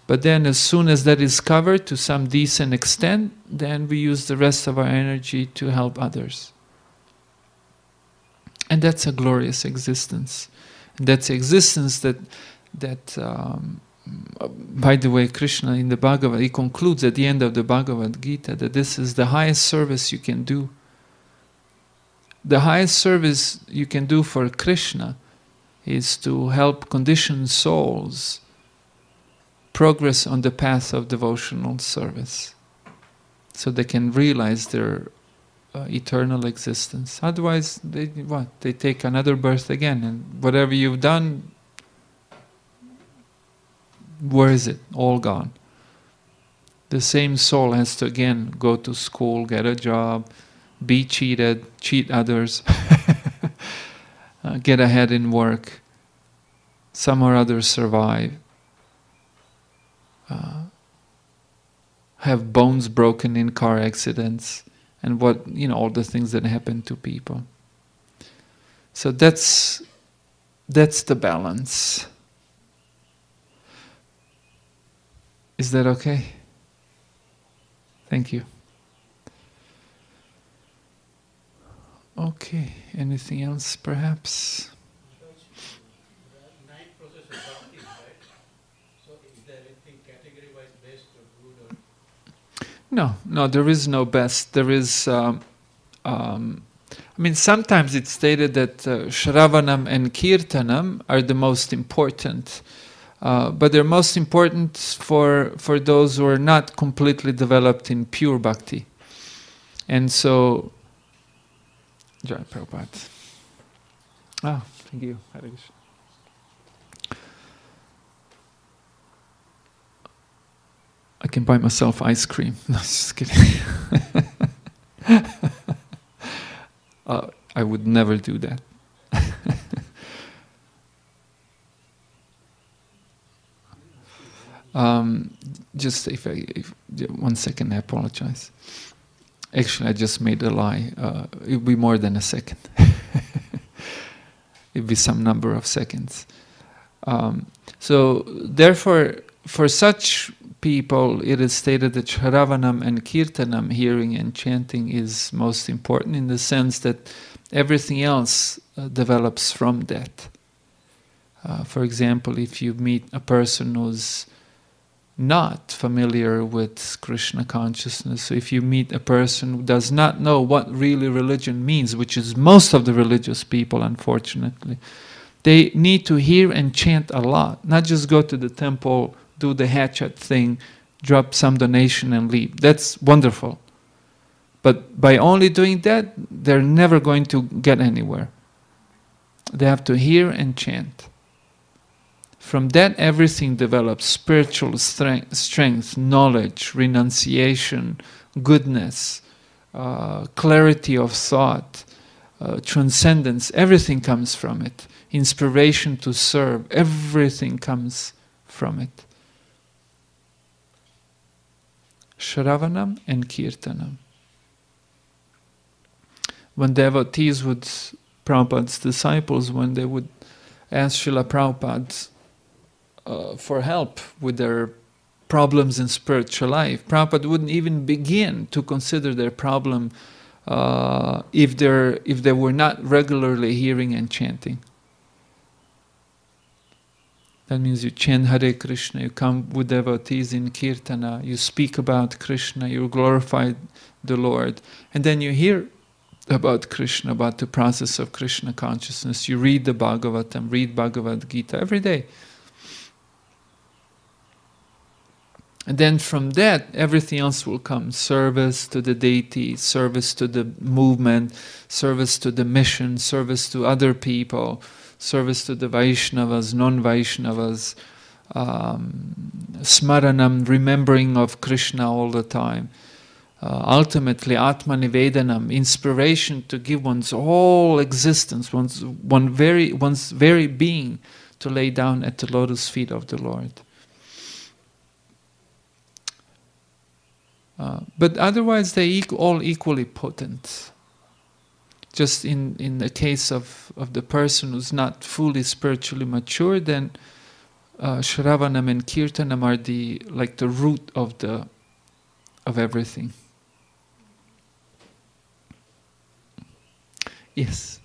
[SPEAKER 1] but then as soon as that is covered to some decent extent, then we use the rest of our energy to help others. And that's a glorious existence. And that's existence that by the way, Krishna in the Bhagavad, he concludes at the end of the Bhagavad-Gita that this is the highest service you can do. the highest service you can do for Krishna is to help conditioned souls progress on the path of devotional service, so they can realize their eternal existence. Otherwise, they take another birth again, and whatever you've done, where is it? All gone. The same soul has to again go to school, get a job, be cheated, cheat others, get ahead in work, some or other survive, have bones broken in car accidents, and all the things that happen to people. So that's the balance. Is that okay? Thank you. Okay, anything else perhaps?
[SPEAKER 4] There are 9 processes of bhakti, right? So is there anything category-wise best or good or?
[SPEAKER 1] No, there is no best. There is, sometimes it's stated that Shravanam and Kirtanam are the most important. But they're most important for those who are not completely developed in pure bhakti. And so, Jai Prabhupada. Thank you. Hare Krishna. I can buy myself ice cream. No, just kidding. I would never do that. Just if 1 second, I apologize. Actually, I just made a lie. It would be more than a second. It would be some number of seconds. So, therefore, for such people, it is stated that Shravanam and Kirtanam, hearing and chanting, is most important in the sense that everything else develops from that. For example, if you meet a person who's not familiar with Krishna consciousness, so if you meet a person who does not know what really religion means, which is most of the religious people, unfortunately, they need to hear and chant a lot, not just go to the temple, do the hatchet thing, drop some donation and leave. That's wonderful. But by only doing that, they're never going to get anywhere. They have to hear and chant. From that, everything develops: spiritual strength, knowledge, renunciation, goodness, clarity of thought, transcendence. Everything comes from it. Inspiration to serve. Everything comes from it. Shravanam and Kirtanam. When devotees would, Prabhupada's disciples, when they would ask Srila Prabhupada for help with their problems in spiritual life, Prabhupada wouldn't even begin to consider their problem if they were not regularly hearing and chanting. That means you chant Hare Krishna, you come with devotees in Kirtana, you speak about Krishna, you glorify the Lord, and then you hear about Krishna, about the process of Krishna consciousness. You read the Bhagavatam, read Bhagavad-Gita every day. And then from that, everything else will come. Service to the deity, service to the movement, service to the mission, service to other people, service to the Vaishnavas, non-Vaishnavas, smaranam, remembering of Krishna all the time. Ultimately, Atma Nivedanam, inspiration to give one's whole existence, one's very being, to lay down at the lotus feet of the Lord. But otherwise, they all equally potent. Just in the case of the person who's not fully spiritually mature, then Shravanam and Kirtanam are the root of everything. Yes.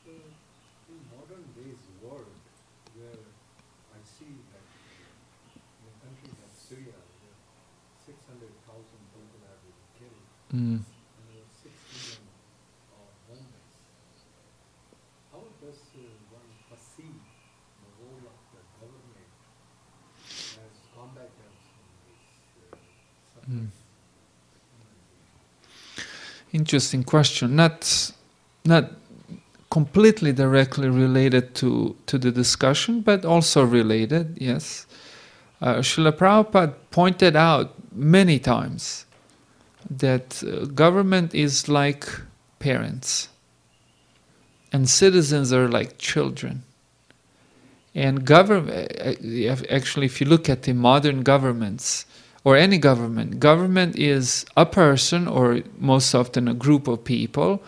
[SPEAKER 3] In modern day's world, where I see that in a country like Syria, where 600,000 people have been killed, and there are 6 million homeless, does one perceive the role of the government as combatants in this suffering?
[SPEAKER 1] Interesting question. Not completely directly related to the discussion, but also related, yes. Srila Prabhupada pointed out many times that government is like parents and citizens are like children. And government, actually, if you look at the modern governments, or any government is a person, or most often a group of people,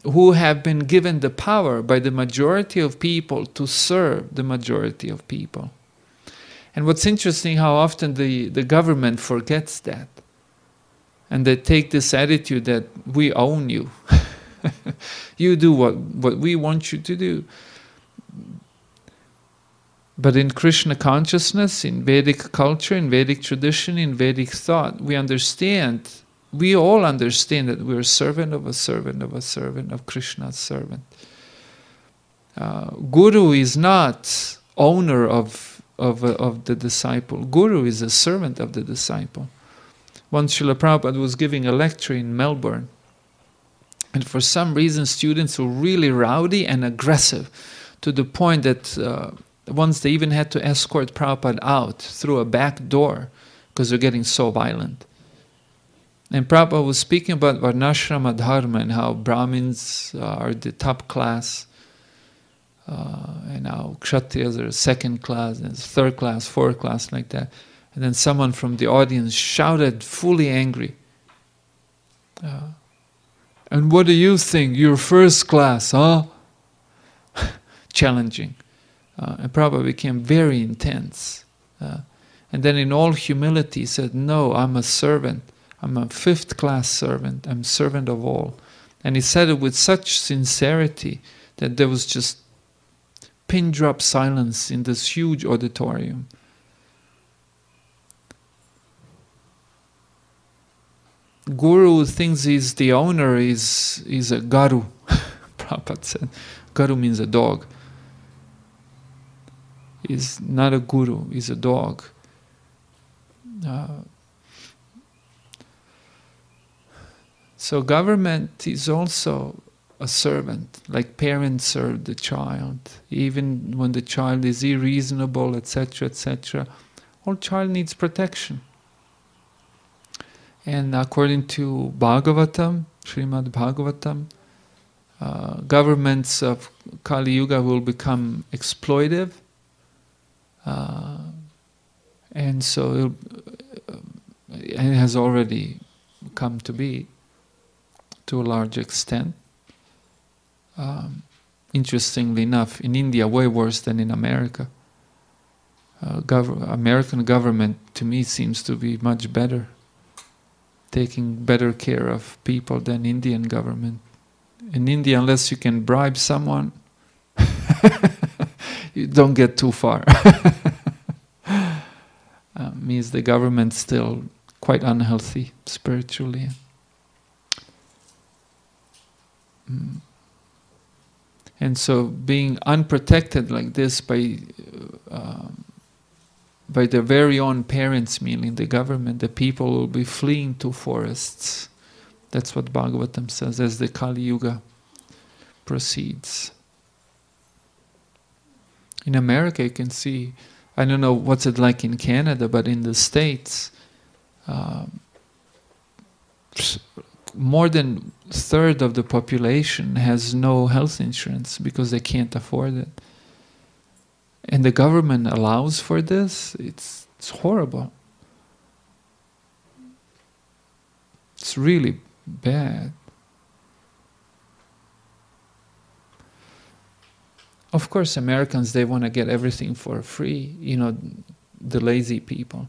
[SPEAKER 1] who have been given the power by the majority of people to serve the majority of people. And what's interesting, how often the government forgets that. And they take this attitude that we own you. You do what we want you to do. But in Krishna consciousness, in Vedic culture, in Vedic tradition, in Vedic thought, we all understand that we're a servant of a servant of a servant of Krishna's servant. Guru is not owner of the disciple. Guru is a servant of the disciple. Once Srila Prabhupada was giving a lecture in Melbourne, and for some reason students were really rowdy and aggressive, to the point that once they even had to escort Prabhupada out through a back door because they're getting so violent. And Prabhupada was speaking about Varnashrama Dharma and how Brahmins are the top class, and how Kshatriyas are second class, and third class, fourth class, like that. And then someone from the audience shouted, fully angry, "And what do you think? You're first class, huh?" Challenging. And Prabhupada became very intense. And then in all humility he said, "No, I'm a servant. I'm a fifth class servant. I'm servant of all." And he said it with such sincerity that there was just pin drop silence in this huge auditorium. Guru thinks he's the owner, is a garu. Prabhupada said. Garu means a dog. He's not a guru, he's a dog. So government is also a servant, like parents serve the child. Even when the child is irreasonable, etc., etc., all child needs protection. And according to Bhagavatam, Srimad Bhagavatam, governments of Kali Yuga will become exploitive, and so it has already come to be to a large extent. Interestingly enough, in India, way worse than in America. American government, to me, seems to be much better, taking better care of people than Indian government. In India, unless you can bribe someone, you don't get too far. Means the government's still quite unhealthy spiritually. And so being unprotected like this by their very own parents, meaning the government, the people will be fleeing to forests. That's what Bhagavatam says as the Kali Yuga proceeds. In America you can see, I don't know what's it like in Canada, but in the States, more than a third of the population has no health insurance because they can't afford it. And the government allows for this. It's horrible. It's really bad. Of course, Americans, they want to get everything for free, the lazy people.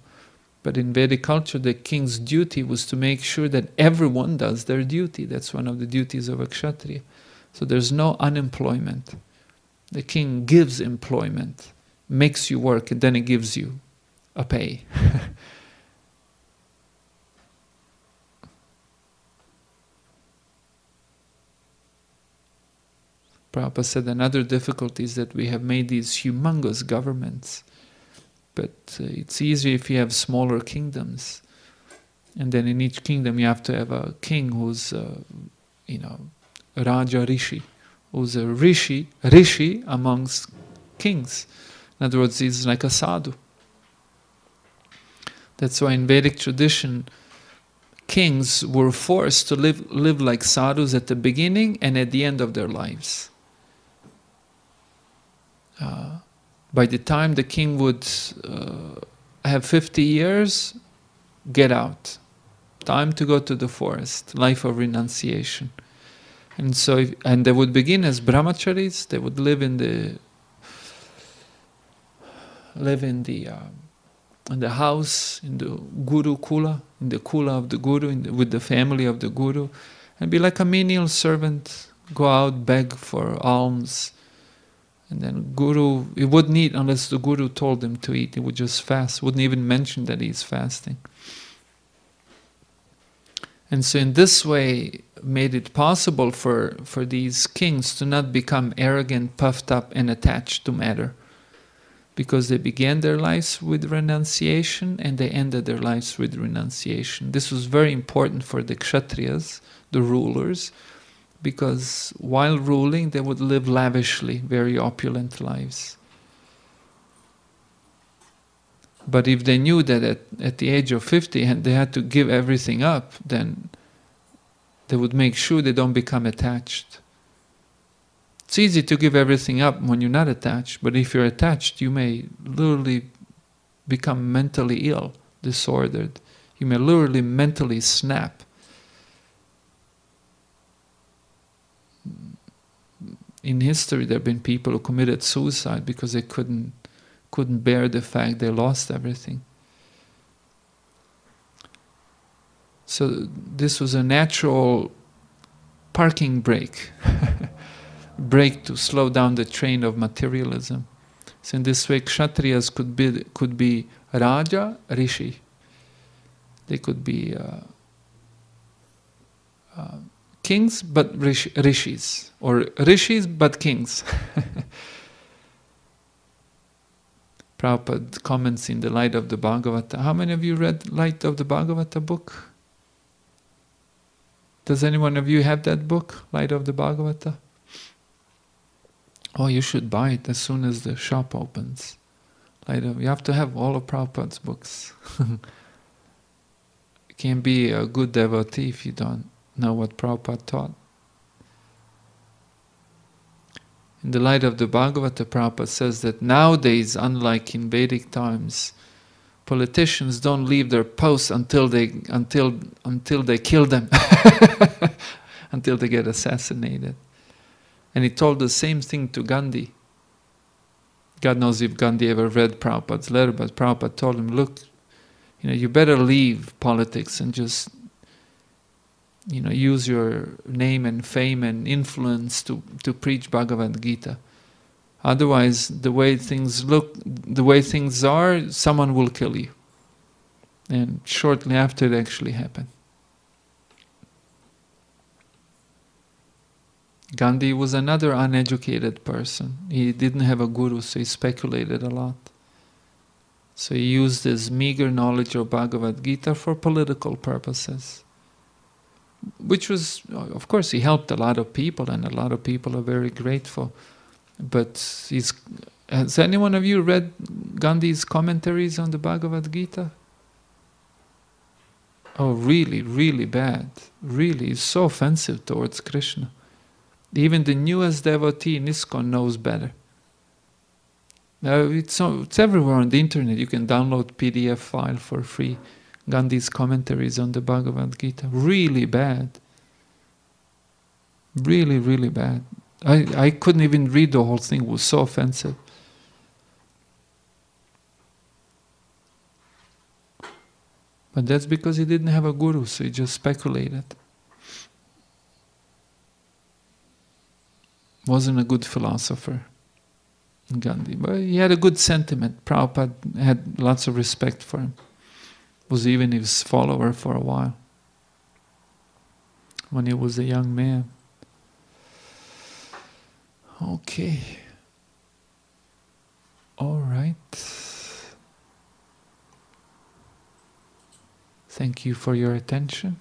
[SPEAKER 1] But in Vedic culture, the king's duty was to make sure that everyone does their duty. That's one of the duties of a Kshatriya. So there's no unemployment. The king gives employment, makes you work, and then he gives you a pay. Prabhupada said another difficulty is that we have made these humongous governments, but it's easier if you have smaller kingdoms. And then in each kingdom you have to have a king who's, Raja Rishi, who's a rishi amongst kings. In other words, he's like a sadhu. That's why in Vedic tradition, kings were forced to live like sadhus at the beginning and at the end of their lives. By the time the king would have 50 years, get out. Time to go to the forest, life of renunciation. And so, and they would begin as brahmacharis. They would live in the house, in the guru kula, in the kula of the guru, with the family of the guru, and be like a menial servant. Go out, beg for alms, and then guru. He wouldn't eat unless the guru told him to eat. He would just fast. Wouldn't even mention that he's fasting. And so in this way, made it possible for these kings to not become arrogant, puffed up, and attached to matter. Because they began their lives with renunciation and they ended their lives with renunciation. This was very important for the kshatriyas, the rulers, because while ruling they would live lavishly, very opulent lives. But if they knew that at the age of 50 they had to give everything up, then they would make sure they don't become attached. It's easy to give everything up when you're not attached, but if you're attached, you may literally become mentally ill, disordered. You may literally mentally snap. In history, there have been people who committed suicide because they couldn't bear the fact they lost everything. So this was a natural parking brake. Brake to slow down the train of materialism. So in this way, kshatriyas could be Raja, Rishi. They could be kings but rishis, or rishis but kings. Prabhupada comments in the Light of the Bhagavata. How many of you read Light of the Bhagavata book? Does anyone of you have that book, Light of the Bhagavata? Oh, you should buy it as soon as the shop opens. You have to have all of Prabhupada's books. You can't be a good devotee if you don't know what Prabhupada taught. In the Light of the Bhagavata, Prabhupada says that nowadays, unlike in Vedic times, politicians don't leave their posts until they kill them, until they get assassinated. And he told the same thing to Gandhi. God knows if Gandhi ever read Prabhupada's letter, but Prabhupada told him, look, you better leave politics and just, use your name and fame and influence to preach Bhagavad-Gita. Otherwise, the way things look, the way things are, someone will kill you. And shortly after it actually happened. Gandhi was another uneducated person. He didn't have a guru, so he speculated a lot. So he used his meager knowledge of Bhagavad-Gita for political purposes. Which was, of course, he helped a lot of people, and a lot of people are very grateful. But has any one of you read Gandhi's commentaries on the Bhagavad-Gita? Oh, really, really bad. Really, it's so offensive towards Krishna. Even the newest devotee in ISKCON knows better. Now it's everywhere on the internet. You can download PDF file for free. Gandhi's commentaries on the Bhagavad-Gita. Really bad. Really, really bad. I couldn't even read the whole thing. It was so offensive. But that's because he didn't have a guru, so he just speculated. Wasn't a good philosopher, Gandhi. But he had a good sentiment. Prabhupada had lots of respect for him. Was even his follower for a while, when he was a young man. Okay. All right. Thank you for your attention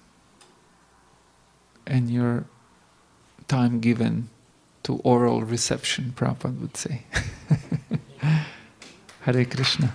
[SPEAKER 1] and your time given to oral reception, Prabhupada would say. Hare Krishna.